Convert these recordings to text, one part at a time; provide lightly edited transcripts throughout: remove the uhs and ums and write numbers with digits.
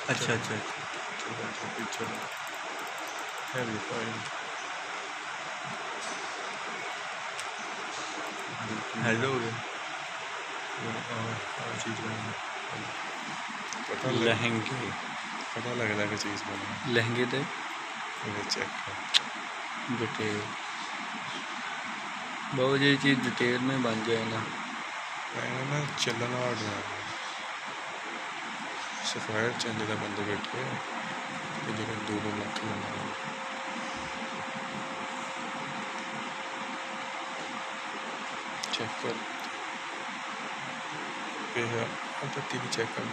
अच्छा अच्छा छोटा सा पिक्चर हैवी फाइल हेलो हो गया चीज़ बनी पता लहंगे लगता कि चीज़ बनी लहंगे ते चेक डिटेल बहुत जी चीज़ डिटेल में बन जाए ना मैंने ना चलना ऑर्डर सफायर चंद का बंदे बैठे जो 2-2 लाख लेना चेक कर पत्ती भी चेक कर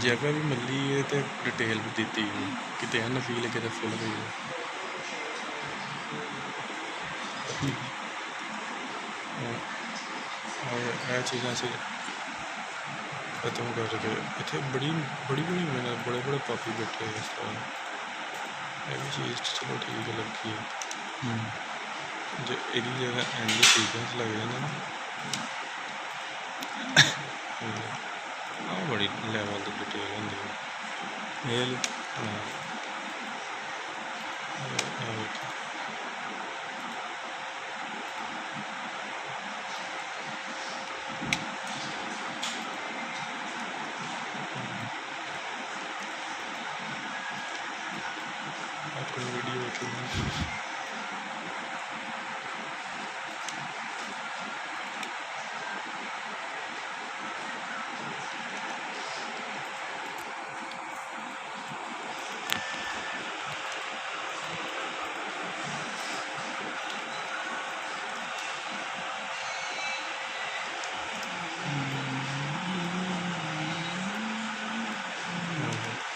जगह भी मिली है तो डिटेल भी दी कितने नफील है कितने फुल गई है चीज़ा से खत्म करके इतने बड़ी बड़ी बड़ी बड़े बड़े पापी बैठे हैं इस तरह ये भी चीज़ चलो ठीक है लगी है जो यही जगह एंड सीक्वेंस लग जाए ना हाँ बड़ी लेवल की डिटेल होंगी हाँ अपनी वीडियो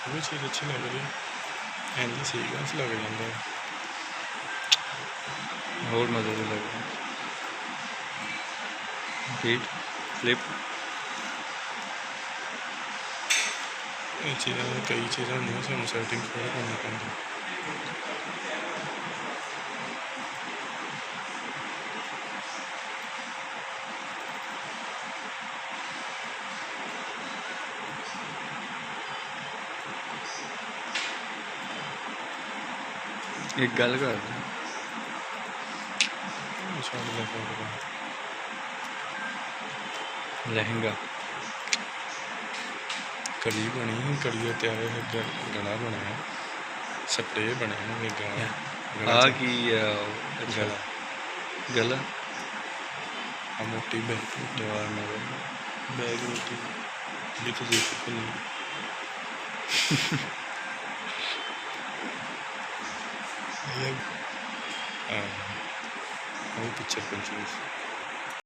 वो चीज़ अच्छी लग रही है एंड सीक्वेंस लग जाता है और मज़े भी लग बीट फ्लिप ये चीज़ें कई चीज़ें होंगी सानू सैटिंग थोड़ा करनी पैंदी एक गल कर लहंगा कली बनी कली तैयार गला बनाया स्प्रे बनाया आ की गला गला मोटी बैग जवार बैग मोटी जित जी खुली पिक्चर कंफ्यूज